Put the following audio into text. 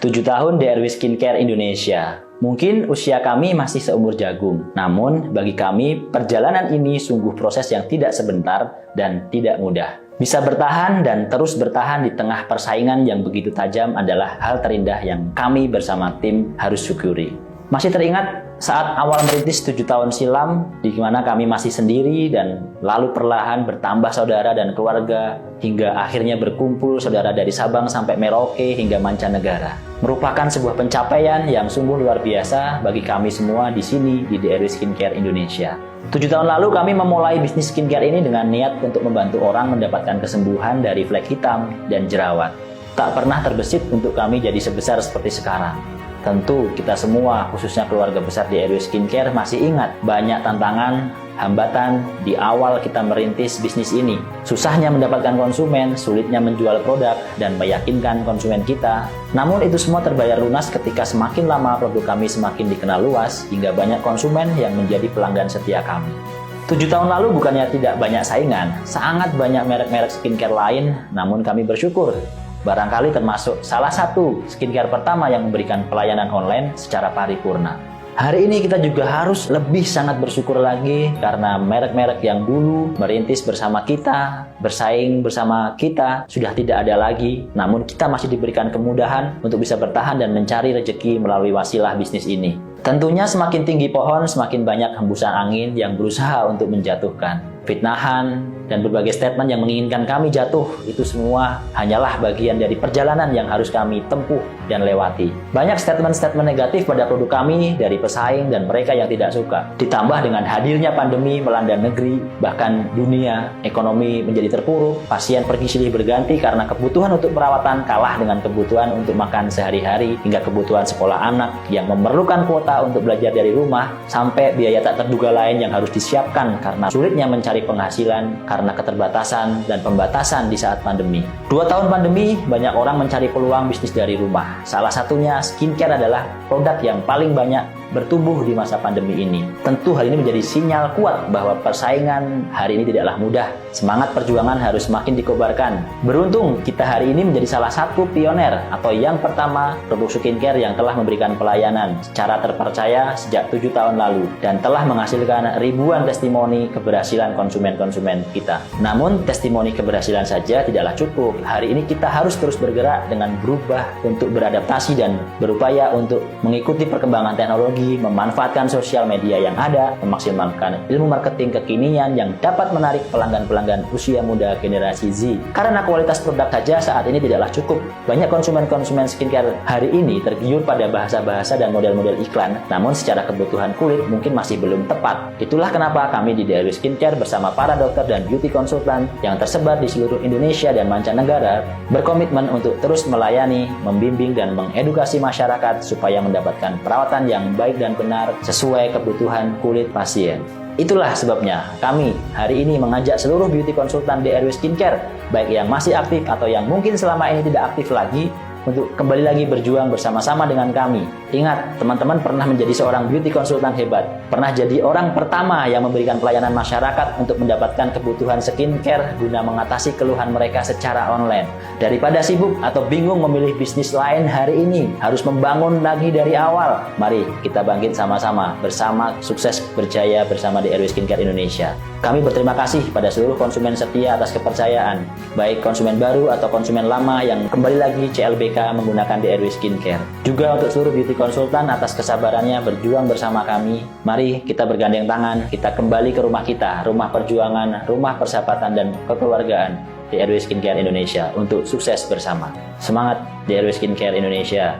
7 tahun DRW Skincare Indonesia. Mungkin usia kami masih seumur jagung, namun bagi kami perjalanan ini sungguh proses yang tidak sebentar dan tidak mudah. Bisa bertahan dan terus bertahan di tengah persaingan yang begitu tajam adalah hal terindah yang kami bersama tim harus syukuri. Masih teringat saat awal merintis 7 tahun silam, di mana kami masih sendiri dan lalu perlahan bertambah saudara dan keluarga, hingga akhirnya berkumpul saudara dari Sabang sampai Merauke hingga mancanegara. Merupakan sebuah pencapaian yang sungguh luar biasa bagi kami semua di sini di DRW Skincare Indonesia. 7 tahun lalu kami memulai bisnis skincare ini dengan niat untuk membantu orang mendapatkan kesembuhan dari flek hitam dan jerawat. Tak pernah terbesit untuk kami jadi sebesar seperti sekarang. Tentu kita semua, khususnya keluarga besar di DRW Skincare, masih ingat banyak tantangan, hambatan di awal kita merintis bisnis ini. Susahnya mendapatkan konsumen, sulitnya menjual produk, dan meyakinkan konsumen kita. Namun itu semua terbayar lunas ketika semakin lama produk kami semakin dikenal luas, hingga banyak konsumen yang menjadi pelanggan setia kami. 7 tahun lalu bukannya tidak banyak saingan, sangat banyak merek-merek skincare lain, namun kami bersyukur. Barangkali termasuk salah satu skincare pertama yang memberikan pelayanan online secara paripurna. Hari ini kita juga harus lebih sangat bersyukur lagi karena merek-merek yang dulu merintis bersama kita, bersaing bersama kita, sudah tidak ada lagi. Namun kita masih diberikan kemudahan untuk bisa bertahan dan mencari rezeki melalui wasilah bisnis ini. Tentunya semakin tinggi pohon, semakin banyak hembusan angin yang berusaha untuk menjatuhkan. Fitnahan dan berbagai statement yang menginginkan kami jatuh, itu semua hanyalah bagian dari perjalanan yang harus kami tempuh dan lewati. Banyak statement-statement negatif pada produk kami dari pesaing dan mereka yang tidak suka. Ditambah dengan hadirnya pandemi melanda negeri, bahkan dunia, ekonomi menjadi terpuruk, pasien pergi silih berganti karena kebutuhan untuk perawatan kalah dengan kebutuhan untuk makan sehari-hari, hingga kebutuhan sekolah anak yang memerlukan kuota untuk belajar dari rumah, sampai biaya tak terduga lain yang harus disiapkan karena sulitnya mencari penghasilan karena keterbatasan dan pembatasan di saat pandemi. 2 tahun pandemi, banyak orang mencari peluang bisnis dari rumah. Salah satunya skincare adalah produk yang paling banyak bertumbuh di masa pandemi ini. Tentu hal ini menjadi sinyal kuat bahwa persaingan hari ini tidaklah mudah. Semangat perjuangan harus semakin dikobarkan. Beruntung kita hari ini menjadi salah satu pioner atau yang pertama produk skincare yang telah memberikan pelayanan secara terpercaya sejak 7 tahun lalu dan telah menghasilkan ribuan testimoni keberhasilan konsumen-konsumen kita. Namun testimoni keberhasilan saja tidaklah cukup. Hari ini kita harus terus bergerak dengan berubah untuk beradaptasi dan berupaya untuk mengikuti perkembangan teknologi, memanfaatkan sosial media yang ada, memaksimalkan ilmu marketing kekinian yang dapat menarik pelanggan-pelanggan usia muda generasi Z. Karena kualitas produk saja saat ini tidaklah cukup. Banyak konsumen-konsumen skincare hari ini tergiur pada bahasa-bahasa dan model-model iklan, namun secara kebutuhan kulit mungkin masih belum tepat. Itulah kenapa kami di DRW Skincare bersama para dokter dan beauty konsultan yang tersebar di seluruh Indonesia dan mancanegara berkomitmen untuk terus melayani, membimbing, dan mengedukasi masyarakat supaya mendapatkan perawatan yang baik dan benar sesuai kebutuhan kulit pasien. Itulah sebabnya kami hari ini mengajak seluruh beauty konsultan DRW Skincare, baik yang masih aktif atau yang mungkin selama ini tidak aktif lagi, untuk kembali lagi berjuang bersama-sama dengan kami. Ingat, teman-teman pernah menjadi seorang beauty konsultan hebat, pernah jadi orang pertama yang memberikan pelayanan masyarakat untuk mendapatkan kebutuhan skincare guna mengatasi keluhan mereka secara online. Daripada sibuk atau bingung memilih bisnis lain hari ini, harus membangun lagi dari awal. Mari kita bangkit sama-sama, bersama sukses berjaya bersama DRW Skincare Indonesia. Kami berterima kasih pada seluruh konsumen setia atas kepercayaan, baik konsumen baru atau konsumen lama yang kembali lagi CLBK menggunakan DRW Skincare. Juga untuk seluruh beauty konsultan atas kesabarannya berjuang bersama kami. Mari kita bergandeng tangan, kita kembali ke rumah kita, rumah perjuangan, rumah persahabatan dan kekeluargaan DRW Skincare Indonesia untuk sukses bersama. Semangat DRW Skincare Indonesia.